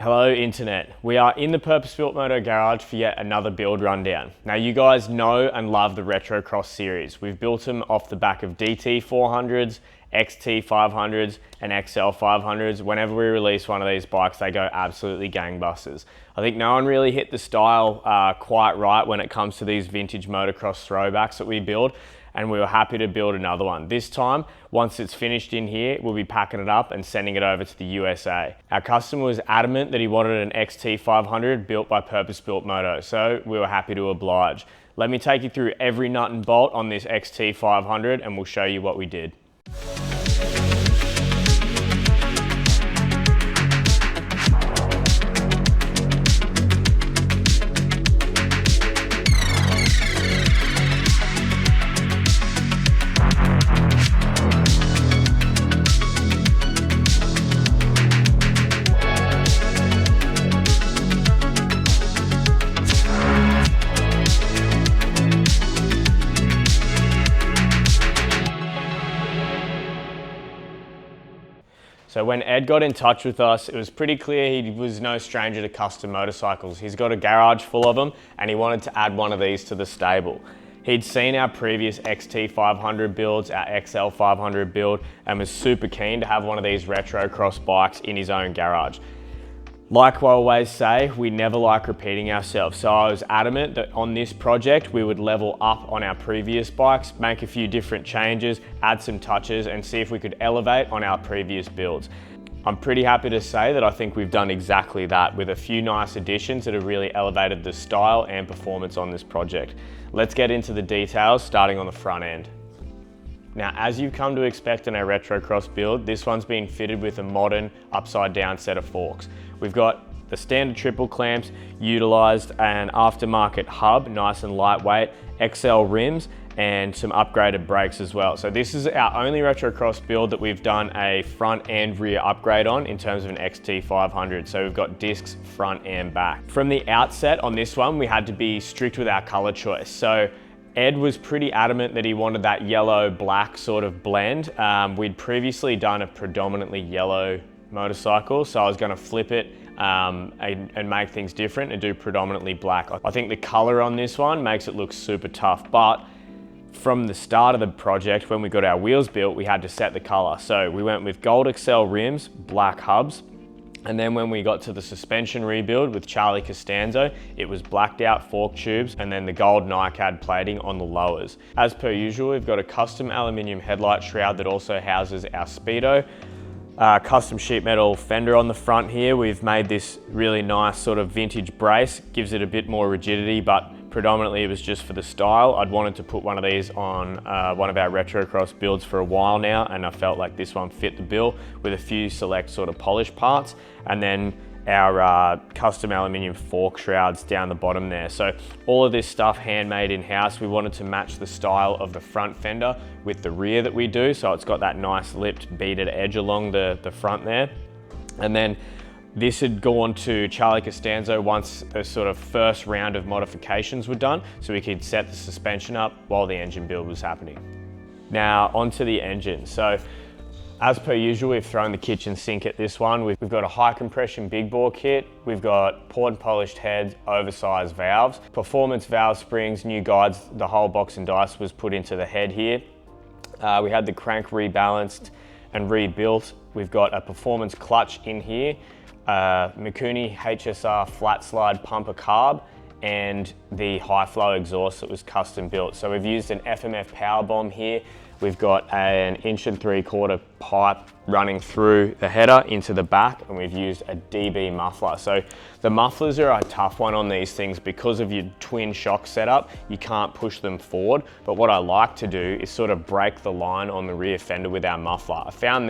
Hello Internet. We are in the Purpose-Built Moto garage for yet another build rundown. Now you guys know and love the retrocross series. We've built them off the back of DT400s, XT500s and XL500s. Whenever we release one of these bikes, they go absolutely gangbusters. I think no one really hit the style quite right when it comes to these vintage motocross throwbacks that we build, and we were happy to build another one. This time, once it's finished in here, we'll be packing it up and sending it over to the USA. Our customer was adamant that he wanted an XT500 built by Purpose-Built Moto, so we were happy to oblige. Let me take you through every nut and bolt on this XT500 and we'll show you what we did. So when Ed got in touch with us, it was pretty clear he was no stranger to custom motorcycles. He's got a garage full of them and he wanted to add one of these to the stable. He'd seen our previous XT500 builds, our XL500 build, and was super keen to have one of these retrocross bikes in his own garage. Like I always say, we never like repeating ourselves. So I was adamant that on this project, we would level up on our previous bikes, make a few different changes, add some touches, and see if we could elevate on our previous builds. I'm pretty happy to say that I think we've done exactly that with a few nice additions that have really elevated the style and performance on this project. Let's get into the details, starting on the front end. Now, as you've come to expect in our retrocross build, this one's been fitted with a modern upside down set of forks. We've got the standard triple clamps, utilised an aftermarket hub, nice and lightweight, XL rims, and some upgraded brakes as well. So this is our only retrocross build that we've done a front and rear upgrade on in terms of an XT500. So we've got discs front and back. From the outset on this one, we had to be strict with our colour choice. So Ed was pretty adamant that he wanted that yellow-black sort of blend. We'd previously done a predominantly yellow motorcycle, so I was going to flip it and make things different and do predominantly black. I think the color on this one makes it look super tough, but from the start of the project, when we got our wheels built, we had to set the color. So we went with gold XL rims, black hubs, and then when we got to the suspension rebuild with Charlie Costanzo, it was blacked out fork tubes and then the gold NiCad plating on the lowers. As per usual, we've got a custom aluminium headlight shroud that also houses our speedo. Custom sheet metal fender on the front here. We've made this really nice sort of vintage brace, gives it a bit more rigidity, but predominantly it was just for the style. I'd wanted to put one of these on one of our retrocross builds for a while now, and I felt like this one fit the bill with a few select sort of polish parts, and then our custom aluminium fork shrouds down the bottom there. So all of this stuff handmade in-house. We wanted to match the style of the front fender with the rear that we do, so it's got that nice lipped beaded edge along the front there. And then this had gone to Charlie Costanzo once the sort of first round of modifications were done, so we could set the suspension up while the engine build was happening. Now onto the engine. So as per usual, we've thrown the kitchen sink at this one. We've got a high compression big bore kit. We've got poured and polished heads, oversized valves, performance valve springs, new guides. The whole box and dice was put into the head here. We had the crank rebalanced and rebuilt. We've got a performance clutch in here, Mikuni HSR flat slide pumper carb, and the high flow exhaust that was custom built. So we've used an FMF power bomb here. We've got an 1 3/4 pipe running through the header into the back, and we've used a DB muffler. So the mufflers are a tough one on these things because of your twin shock setup. You can't push them forward, but what I like to do is sort of break the line on the rear fender with our muffler. I found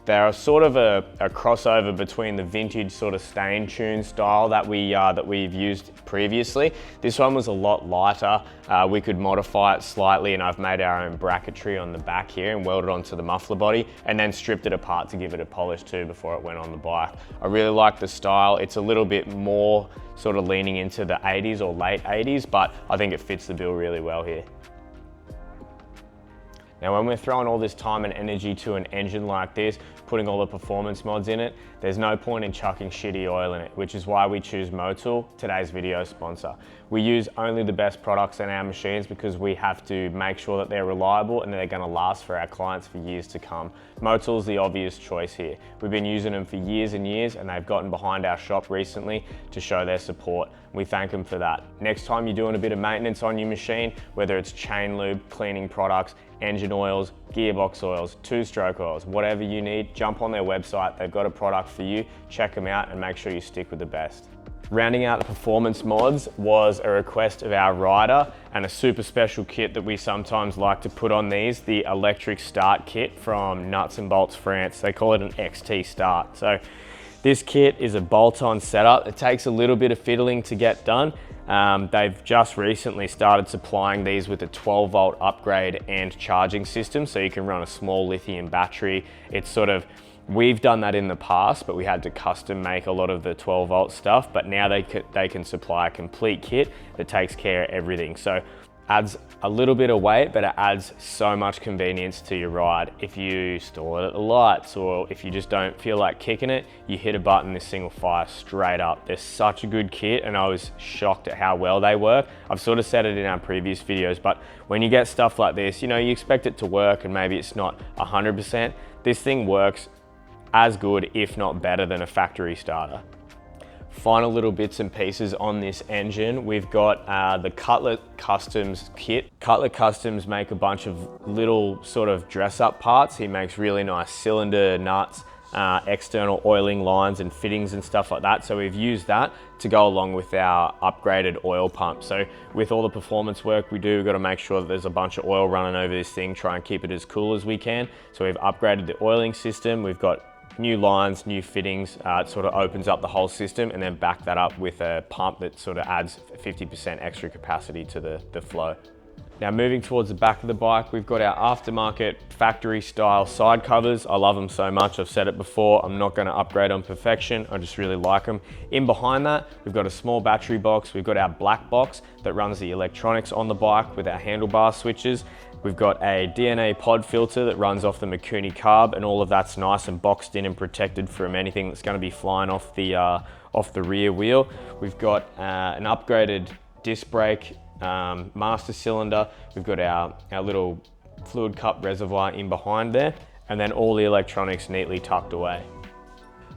they're sort of a crossover between the vintage sort of stain tune style that we've used previously. This one was a lot lighter. We could modify it slightly, and I've made our own bracketry on the back here and welded onto the muffler body, and then stripped it apart to give it a polish too before it went on the bike. I really like the style. It's a little bit more sort of leaning into the 80s or late 80s, but I think it fits the bill really well here. Now, when we're throwing all this time and energy to an engine like this, putting all the performance mods in it, there's no point in chucking shitty oil in it, which is why we choose Moto, today's video sponsor. We use only the best products in our machines because we have to make sure that they're reliable and they're gonna last for our clients for years to come. Moto's the obvious choice here. We've been using them for years and years, and they've gotten behind our shop recently to show their support. We thank them for that. Next time you're doing a bit of maintenance on your machine, whether it's chain lube, cleaning products, engine oils, gearbox oils, two-stroke oils, whatever you need, jump on their website. They've got a product for you. Check them out and make sure you stick with the best. Rounding out the performance mods was a request of our rider and a super special kit that we sometimes like to put on these, the electric start kit from Nuts and Bolts France. They call it an XT start. So this kit is a bolt-on setup. It takes a little bit of fiddling to get done. They've just recently started supplying these with a 12-volt upgrade and charging system, so you can run a small lithium battery. It's sort of, we've done that in the past, but we had to custom make a lot of the 12-volt stuff, but now they can supply a complete kit that takes care of everything. So adds a little bit of weight, but it adds so much convenience to your ride. If you store it at the lights, or if you just don't feel like kicking it, you hit a button, this thing will fire straight up. They're such a good kit, and I was shocked at how well they work. I've sort of said it in our previous videos, but when you get stuff like this, you know, you expect it to work and maybe it's not 100%. This thing works as good, if not better, than a factory starter. Final little bits and pieces on this engine, we've got the Cutlet Customs kit. Cutlet Customs make a bunch of little sort of dress up parts. He makes really nice cylinder nuts, external oiling lines and fittings and stuff like that. So we've used that to go along with our upgraded oil pump. So with all the performance work we do, we've got to make sure that there's a bunch of oil running over this thing, try and keep it as cool as we can. So we've upgraded the oiling system. We've got new lines, new fittings. It sort of opens up the whole system, and then back that up with a pump that sort of adds 50% extra capacity to the flow. Now moving towards the back of the bike, we've got our aftermarket factory style side covers. I love them so much, I've said it before, I'm not gonna upgrade on perfection, I just really like them. In behind that, we've got a small battery box, we've got our black box that runs the electronics on the bike with our handlebar switches. We've got a DNA pod filter that runs off the Mikuni carb, and all of that's nice and boxed in and protected from anything that's gonna be flying off the rear wheel. We've got an upgraded disc brake, master cylinder. We've got our little fluid cup reservoir in behind there, and then all the electronics neatly tucked away.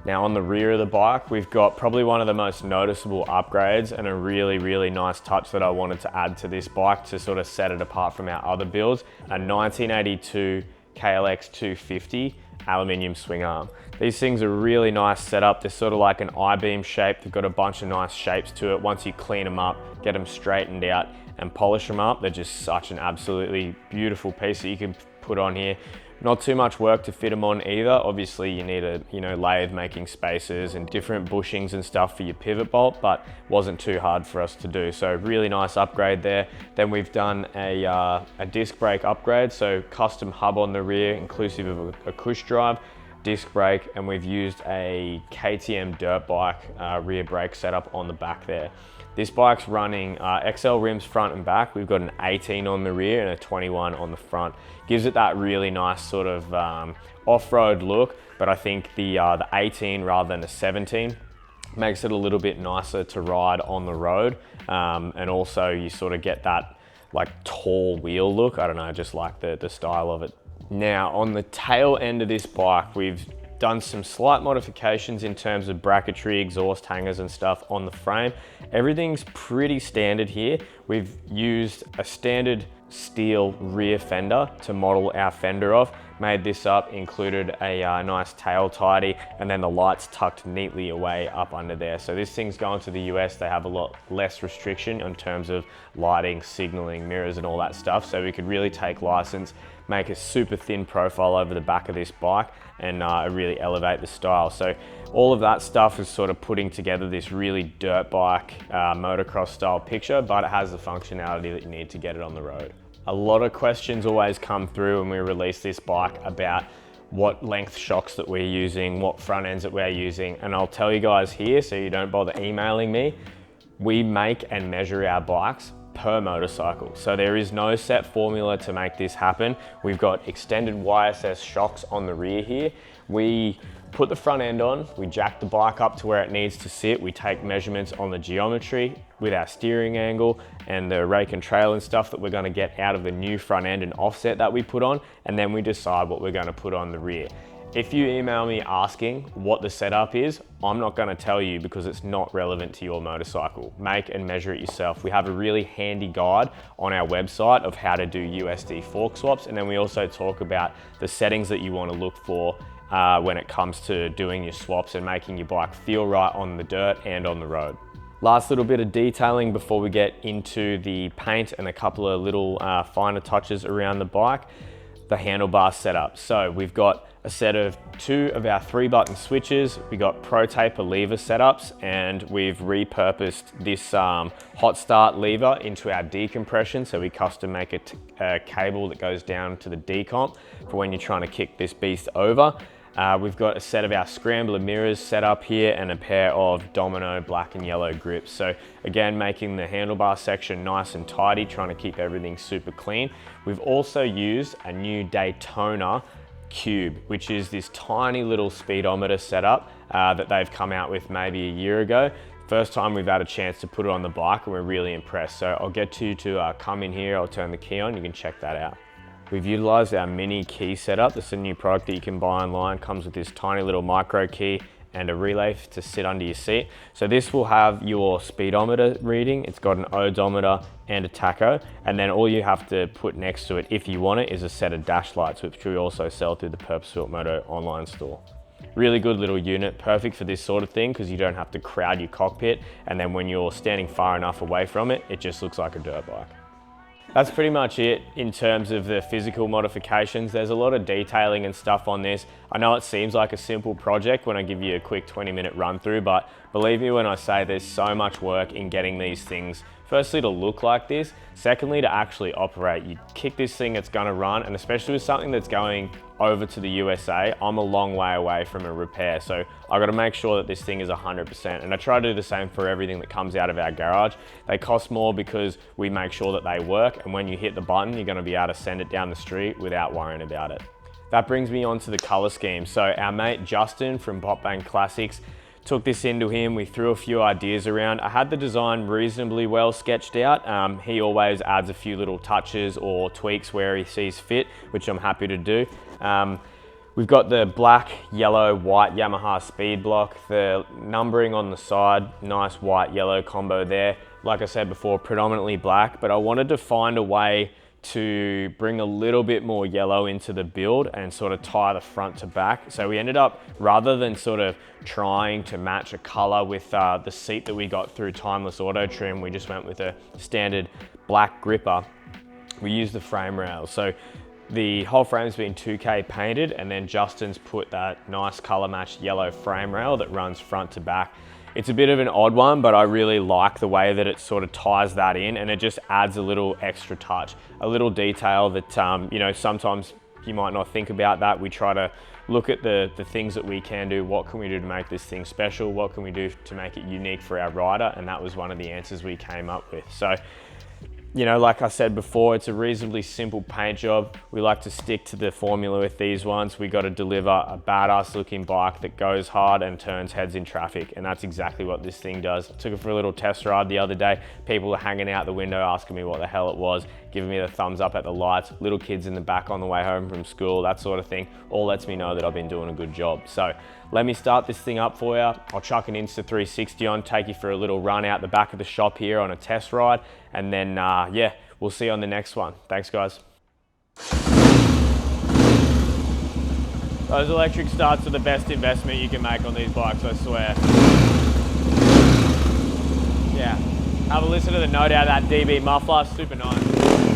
Now on the rear of the bike, we've got probably one of the most noticeable upgrades and a really, really nice touch that I wanted to add to this bike to sort of set it apart from our other builds, a 1982 KLX 250 aluminium swing arm. These things are really nice setup. They're sort of like an I-beam shape. They've got a bunch of nice shapes to it. Once you clean them up, get them straightened out and polish them up, they're just such an absolutely beautiful piece that you can put on here. Not too much work to fit them on either. Obviously you need a lathe making spaces and different bushings and stuff for your pivot bolt, but wasn't too hard for us to do. So really nice upgrade there. Then we've done a disc brake upgrade. So custom hub on the rear, inclusive of a cush drive, disc brake, and we've used a KTM dirt bike rear brake setup on the back there. This bike's running XL rims front and back. We've got an 18 on the rear and a 21 on the front. Gives it that really nice sort of off-road look, but I think the 18 rather than a 17 makes it a little bit nicer to ride on the road. And also you sort of get that like tall wheel look. I don't know, I just like the style of it. Now on the tail end of this bike, we've done some slight modifications in terms of bracketry, exhaust hangers and stuff on the frame. Everything's pretty standard here. We've used a standard steel rear fender to model our fender off. Made this up, included a nice tail tidy, and then the lights tucked neatly away up under there. So this thing's going to the US, they have a lot less restriction in terms of lighting, signaling, mirrors and all that stuff. So we could really take license, make a super thin profile over the back of this bike and really elevate the style. So all of that stuff is sort of putting together this really dirt bike motocross style picture, but it has the functionality that you need to get it on the road. A lot of questions always come through when we release this bike about what length shocks that we're using, what front ends that we're using, and I'll tell you guys here so you don't bother emailing me, we make and measure our bikes per motorcycle. So there is no set formula to make this happen. We've got extended YSS shocks on the rear here. We put the front end on, we jack the bike up to where it needs to sit. We take measurements on the geometry with our steering angle and the rake and trail and stuff that we're gonna get out of the new front end and offset that we put on, and then we decide what we're gonna put on the rear. If you email me asking what the setup is, I'm not gonna tell you because it's not relevant to your motorcycle. Make and measure it yourself. We have a really handy guide on our website of how to do USD fork swaps, and then we also talk about the settings that you wanna look for when it comes to doing your swaps and making your bike feel right on the dirt and on the road. Last little bit of detailing before we get into the paint and a couple of little finer touches around the bike, the handlebar setup. So we've got a set of 2 of our 3-button switches. We got Pro Taper lever setups, and we've repurposed this hot start lever into our decompression. So we custom make a cable that goes down to the decomp for when you're trying to kick this beast over. We've got a set of our Scrambler mirrors set up here and a pair of Domino black and yellow grips. So again, making the handlebar section nice and tidy, trying to keep everything super clean. We've also used a new Daytona Cube, which is this tiny little speedometer setup that they've come out with maybe a year ago. First time we've had a chance to put it on the bike, and we're really impressed. So I'll get you to come in here, I'll turn the key on, you can check that out. We've utilized our mini key setup. This is a new product that you can buy online. Comes with this tiny little micro key and a relay to sit under your seat. So this will have your speedometer reading. It's got an odometer and a tacho. And then all you have to put next to it, if you want it, is a set of dash lights, which we also sell through the Purpose-Built Moto online store. Really good little unit, perfect for this sort of thing because you don't have to crowd your cockpit. And then when you're standing far enough away from it, it just looks like a dirt bike. That's pretty much it in terms of the physical modifications. There's a lot of detailing and stuff on this. I know it seems like a simple project when I give you a quick 20-minute run through, but believe me when I say there's so much work in getting these things, firstly to look like this, secondly to actually operate. You kick this thing, it's gonna run, and especially with something that's going over to the USA, I'm a long way away from a repair. So I gotta make sure that this thing is 100%. And I try to do the same for everything that comes out of our garage. They cost more because we make sure that they work. And when you hit the button, you're gonna be able to send it down the street without worrying about it. That brings me on to the color scheme. So our mate Justin from Pop Bang Classics took this into him. We threw a few ideas around. I had the design reasonably well sketched out. He always adds a few little touches or tweaks where he sees fit, which I'm happy to do. We've got the black, yellow, white Yamaha speed block, the numbering on the side, nice white, yellow combo there. Like I said before, predominantly black, but I wanted to find a way to bring a little bit more yellow into the build and sort of tie the front to back. So we ended up, rather than sort of trying to match a color with the seat that we got through Timeless Auto Trim, we just went with a standard black gripper. We used the frame rails. So the whole frame's been 2K painted, and then Justin's put that nice color matched yellow frame rail that runs front to back. It's a bit of an odd one, but I really like the way that it sort of ties that in, and it just adds a little extra touch, a little detail that, you know, sometimes you might not think about that. We try to look at the things that we can do. What can we do to make this thing special? What can we do to make it unique for our rider? And that was one of the answers we came up with. So, you know, like I said before, it's a reasonably simple paint job. We like to stick to the formula with these ones. We got to deliver a badass looking bike that goes hard and turns heads in traffic. And that's exactly what this thing does. I took it for a little test ride the other day. People were hanging out the window asking me what the hell it was, giving me the thumbs up at the lights, little kids in the back on the way home from school, that sort of thing. All lets me know that I've been doing a good job. So let me start this thing up for you. I'll chuck an Insta360 on, take you for a little run out the back of the shop here on a test ride. And then, yeah, we'll see you on the next one. Thanks, guys. Those electric starts are the best investment you can make on these bikes, I swear. Yeah, have a listen to the note out of that DB muffler, super nice.